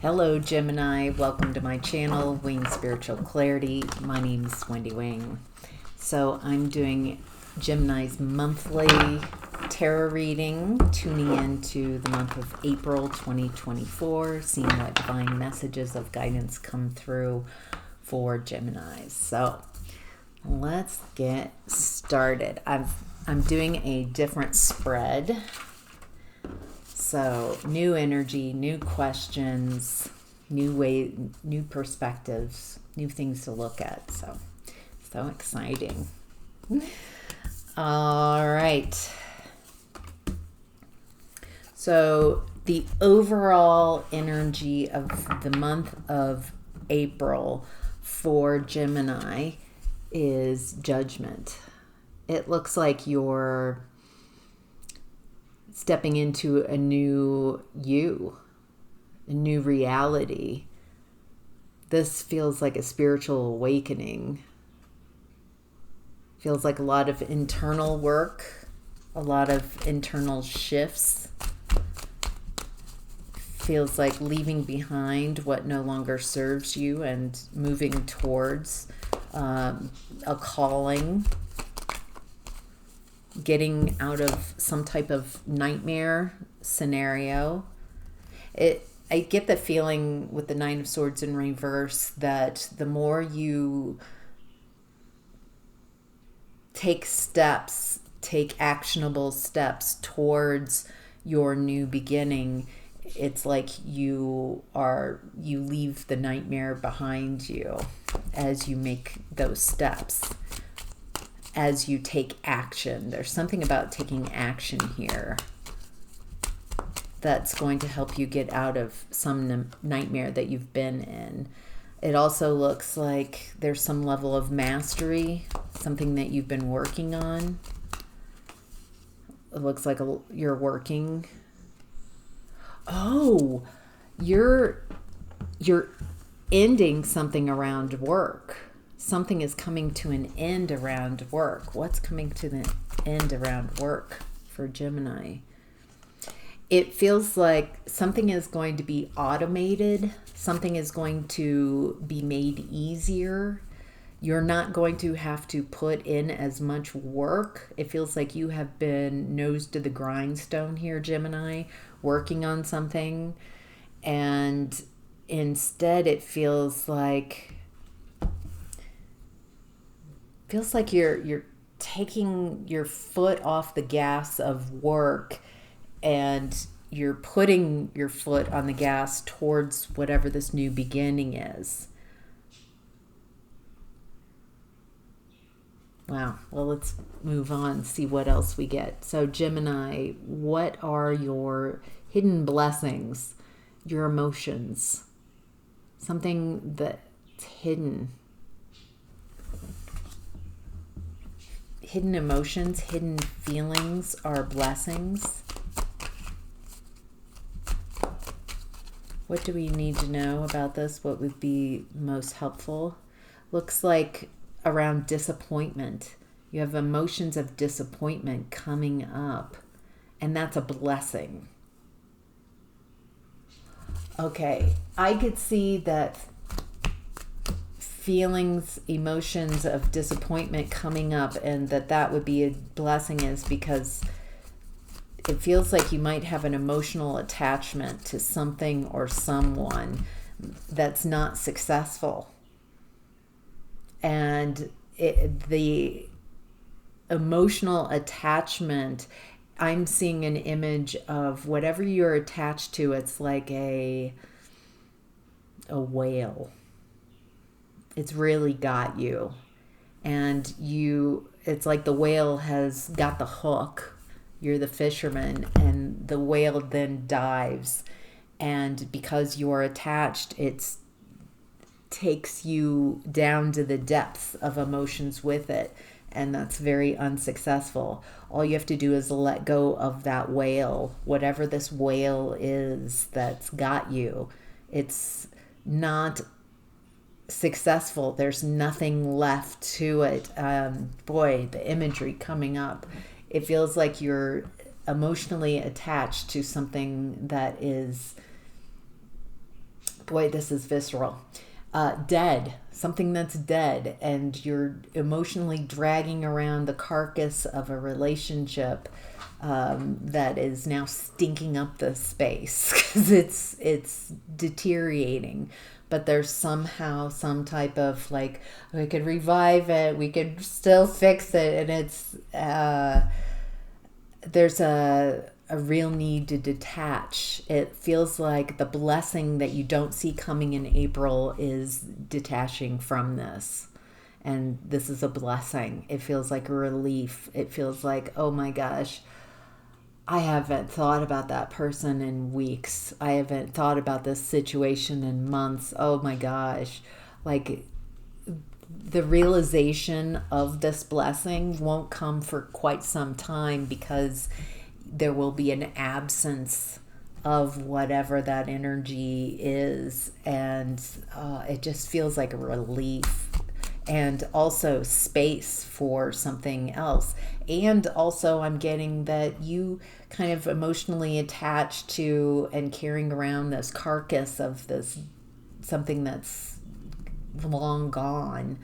Hello Gemini, welcome to my channel, Wing Spiritual Clarity. My name is Wendy Wing. So I'm doing Gemini's monthly tarot reading, tuning into the month of April 2024, seeing what divine messages of guidance come through for Geminis. So let's get started. I'm doing a different spread. So new energy, new questions, new perspectives, new things to look at. So exciting. All right. So the overall energy of the month of April for Gemini is Judgment. It looks like you're stepping into a new you, a new reality. This feels like a spiritual awakening. Feels like a lot of internal work, a lot of internal shifts. Feels like leaving behind what no longer serves you and moving towards a calling. Getting out of some type of nightmare scenario. I get the feeling with the Nine of Swords in reverse that the more you take actionable steps towards your new beginning, it's like you leave the nightmare behind you as you make those steps. As you take action. There's something about taking action here that's going to help you get out of some nightmare that you've been in. It also looks like there's some level of mastery, something that you've been working on. It looks like you're working. Oh, you're ending something around work. Something is coming to an end around work. What's coming to the end around work for Gemini? It feels like something is going to be automated. Something is going to be made easier. You're not going to have to put in as much work. It feels like you have been nose to the grindstone here, Gemini, working on something. And instead it feels like you're taking your foot off the gas of work and you're putting your foot on the gas towards whatever this new beginning is. Wow. Well, let's move on and see what else we get. So Gemini, what are your hidden blessings, your emotions, something that's hidden? Hidden emotions, hidden feelings are blessings. What do we need to know about this? What would be most helpful? Looks like around disappointment. You have emotions of disappointment coming up, and that's a blessing. Okay, I could see that feelings, emotions of disappointment coming up, and that would be a blessing, is because it feels like you might have an emotional attachment to something or someone that's not successful. And the emotional attachment, I'm seeing an image of whatever you're attached to. It's like a whale. It's really got you. And it's like the whale has got the hook. You're the fisherman, and the whale then dives. And because you're attached, it takes you down to the depths of emotions with it. And that's very unsuccessful. All you have to do is let go of that whale, whatever this whale is that's got you. It's not successful. There's nothing left to it. Boy, the imagery coming up. It feels like you're emotionally attached to something that is Boy, this is visceral. Dead, something that's dead, and you're emotionally dragging around the carcass of a relationship that is now stinking up the space because it's deteriorating. But there's somehow some type of like, we could revive it, we could still fix it, and it's there's a real need to detach. It feels like the blessing that you don't see coming in April is detaching from this. And this is a blessing. It feels like a relief. It feels like, oh my gosh, I haven't thought about that person in weeks. I haven't thought about this situation in months. Oh my gosh. Like, the realization of this blessing won't come for quite some time because there will be an absence of whatever that energy is, and it just feels like a relief, and also space for something else. And also I'm getting that you kind of emotionally attached to and carrying around this carcass of this something that's long gone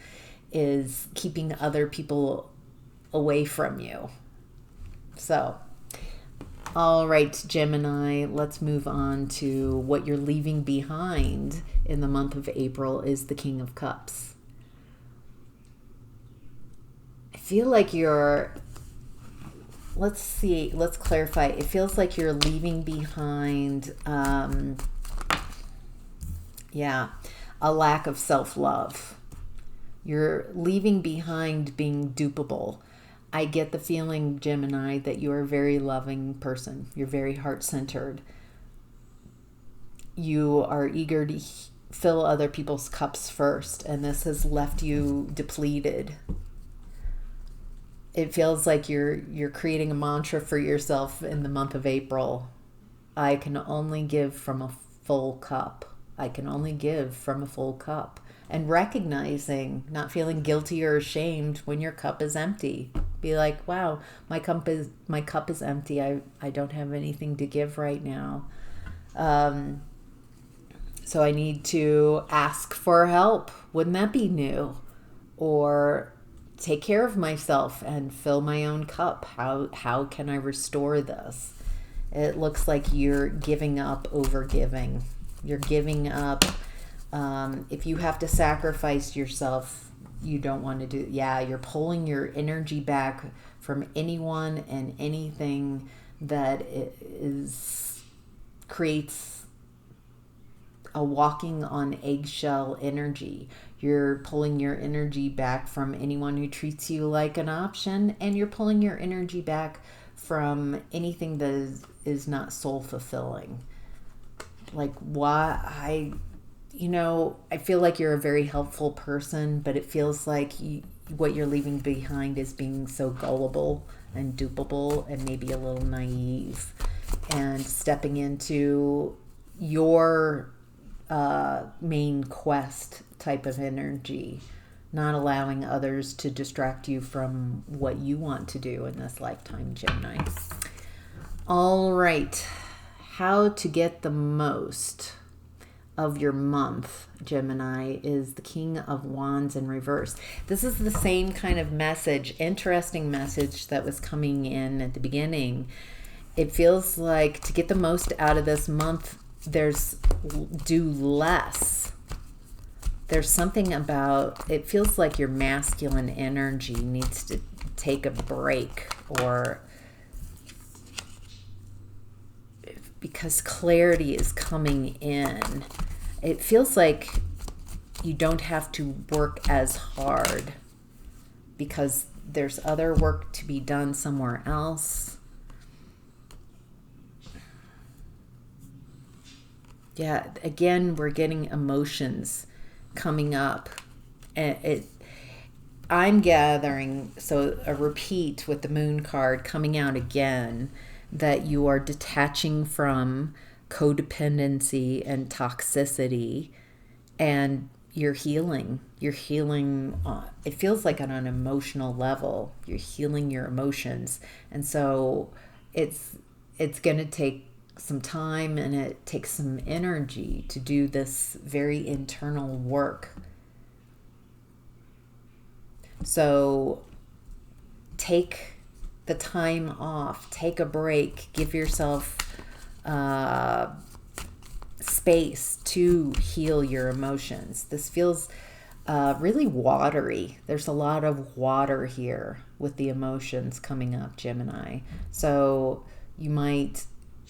is keeping other people away from you. So all right, Gemini, let's move on to what you're leaving behind in the month of April is the King of Cups. I feel like let's clarify. It feels like you're leaving behind, a lack of self-love. You're leaving behind being dupable. I get the feeling, Gemini, that you are a very loving person. You're very heart-centered. You are eager to fill other people's cups first, and this has left you depleted. It feels like you're creating a mantra for yourself in the month of April. I can only give from a full cup. I can only give from a full cup. And recognizing, not feeling guilty or ashamed when your cup is empty. Be like, wow, my cup is empty. I don't have anything to give right now. So I need to ask for help. Wouldn't that be new? Or take care of myself and fill my own cup. How can I restore this? It looks like you're giving up over giving. You're giving up. If you have to sacrifice yourself, you don't want to do. Yeah, you're pulling your energy back from anyone and anything that creates a walking on eggshell energy. You're pulling your energy back from anyone who treats you like an option, and you're pulling your energy back from anything that is not soul fulfilling. Like, why I feel like you're a very helpful person, but it feels like what you're leaving behind is being so gullible and dupable and maybe a little naive, and stepping into your main quest type of energy, not allowing others to distract you from what you want to do in this lifetime, Gemini. All right, how to get the most of your month, Gemini, is the King of Wands in reverse. This is the same kind of message, interesting message that was coming in at the beginning. It feels like to get the most out of this month, do less. There's something about, it feels like your masculine energy needs to take a break, or because clarity is coming in. It feels like you don't have to work as hard because there's other work to be done somewhere else. Yeah, again, we're getting emotions coming up. I'm gathering, so a repeat with the Moon card coming out again, that you are detaching from codependency and toxicity, and you're healing. It feels like on an emotional level, you're healing your emotions. And so it's going to take some time and it takes some energy to do this very internal work. So take the time off, take a break, give yourself space to heal your emotions. This feels really watery. There's a lot of water here with the emotions coming up, Gemini. So you might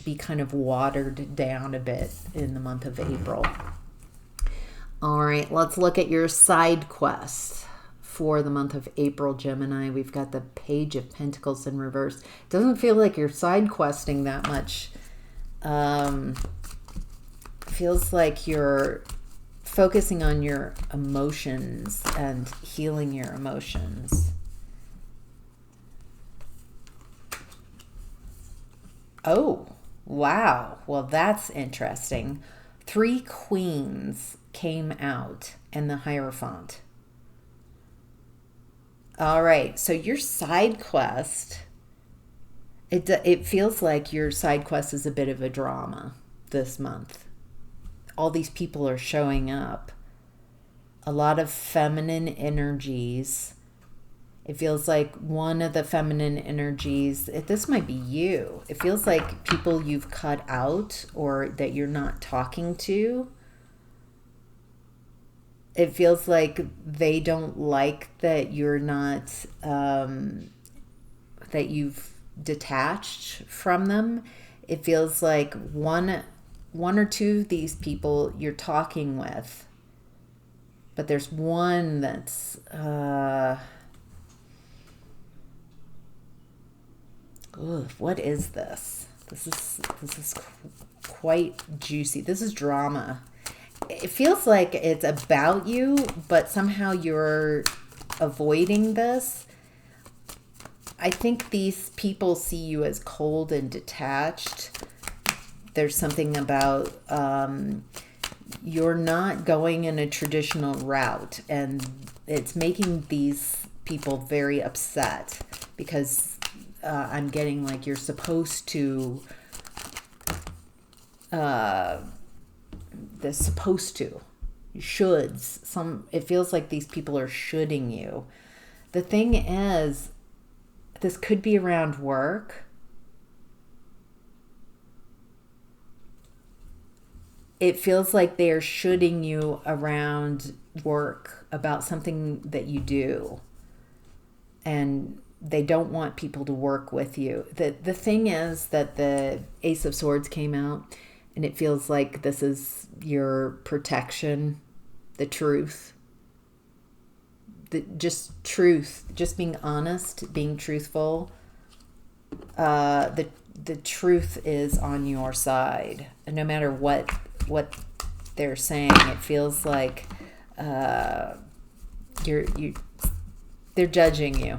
be kind of watered down a bit in the month of April. All right, let's look at your side quest for the month of April, Gemini. We've got the Page of Pentacles in reverse. Doesn't feel like you're side questing that much. Feels like you're focusing on your emotions and healing your emotions. Oh, wow. Well, that's interesting. 3 queens came out and the Hierophant. All right. So your side quest, it feels like your side quest is a bit of a drama this month. All these people are showing up. A lot of feminine energies. It feels like one of the feminine energies, this might be you. It feels like people you've cut out or that you're not talking to. It feels like they don't like that you're not, that you've detached from them. It feels like one or two of these people you're talking with, but there's one that's what is this? This is quite juicy. This is drama. It feels like it's about you, but somehow you're avoiding this. I think these people see you as cold and detached. There's something about you're not going in a traditional route, and it's making these people very upset because I'm getting like you're supposed to the supposed to, shoulds. It feels like these people are shoulding you. The thing is, this could be around work. It feels like they're shoulding you around work about something that you do. And they don't want people to work with you. The thing is that the Ace of Swords came out, and it feels like this is your protection, the truth. Just truth, just being honest, being truthful. The truth is on your side. And no matter what they're saying, it feels like they're judging you.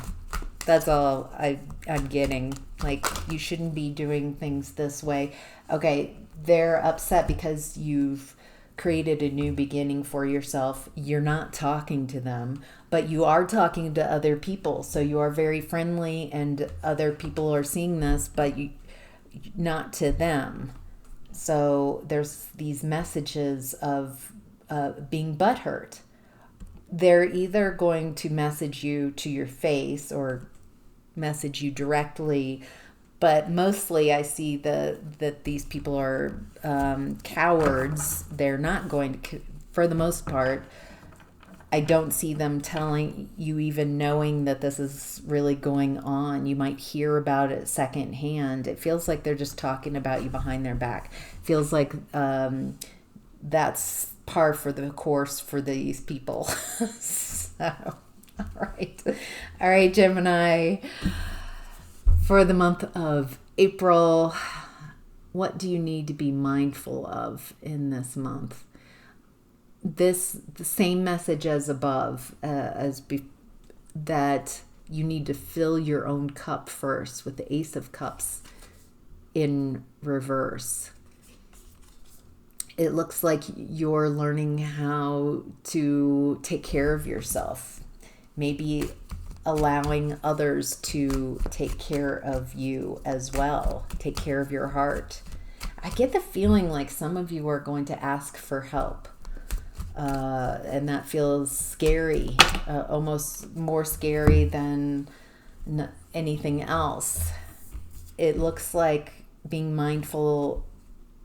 That's all I'm getting. Like, you shouldn't be doing things this way. Okay, they're upset because you've created a new beginning for yourself. You're not talking to them, but you are talking to other people. So you are very friendly, and other people are seeing this, but not to them. So there's these messages of being butthurt. They're either going to message you to your face or message you directly, but mostly I see that these people are cowards. They're not going to, for the most part. I don't see them telling you, even knowing that this is really going on. You might hear about it secondhand. It feels like they're just talking about you behind their back. Feels like that's par for the course for these people. So, all right, Gemini. For the month of April, what do you need to be mindful of in this month? The same message as above, that you need to fill your own cup first, with the Ace of Cups in reverse. It looks like you're learning how to take care of yourself. Maybe allowing others to take care of you as well. Take care of your heart. I get the feeling like some of you are going to ask for help. And that feels scary, almost more scary than anything else. It looks like being mindful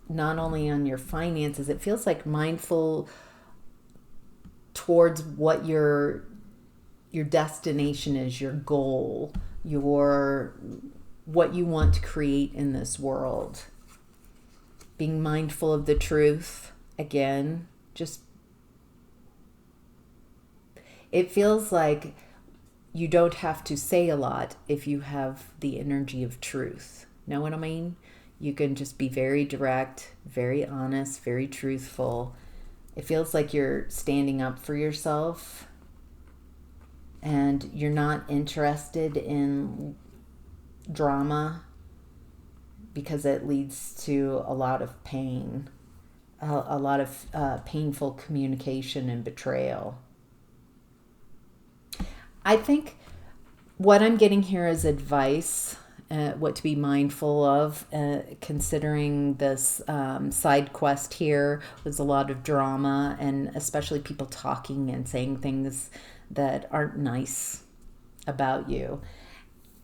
not only on your finances, it feels like mindful towards what your destination is, your goal, what you want to create in this world. Being mindful of the truth, again, just it feels like you don't have to say a lot if you have the energy of truth. Know what I mean? You can just be very direct, very honest, very truthful. It feels like you're standing up for yourself and you're not interested in drama because it leads to a lot of pain, a lot of painful communication and betrayal. I think what I'm getting here is advice, what to be mindful of, considering this side quest here was a lot of drama and especially people talking and saying things that aren't nice about you.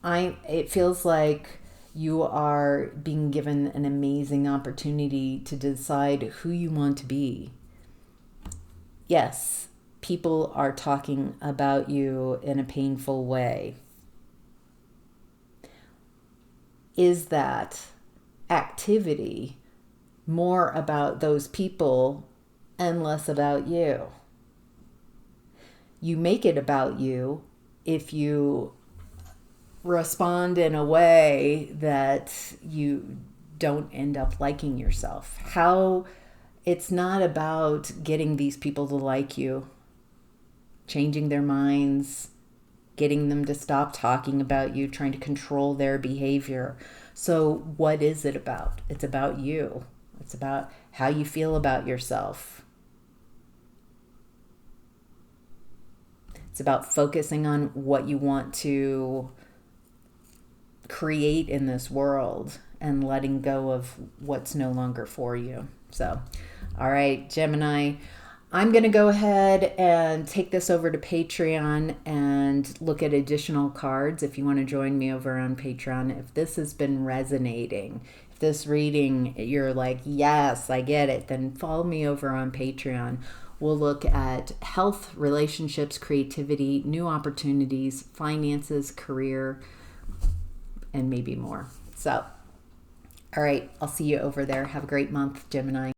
It feels like you are being given an amazing opportunity to decide who you want to be. Yes, people are talking about you in a painful way. Is that activity more about those people and less about you? You make it about you if you respond in a way that you don't end up liking yourself. It's not about getting these people to like you, changing their minds, getting them to stop talking about you, trying to control their behavior. So what is it about? It's about you. It's about how you feel about yourself. It's about focusing on what you want to create in this world and letting go of what's no longer for you. So, all right, Gemini, I'm going to go ahead and take this over to Patreon and look at additional cards if you want to join me over on Patreon. If this has been resonating, if this reading, you're like, yes, I get it, then follow me over on Patreon. We'll look at health, relationships, creativity, new opportunities, finances, career, and maybe more. So, all right, I'll see you over there. Have a great month, Gemini.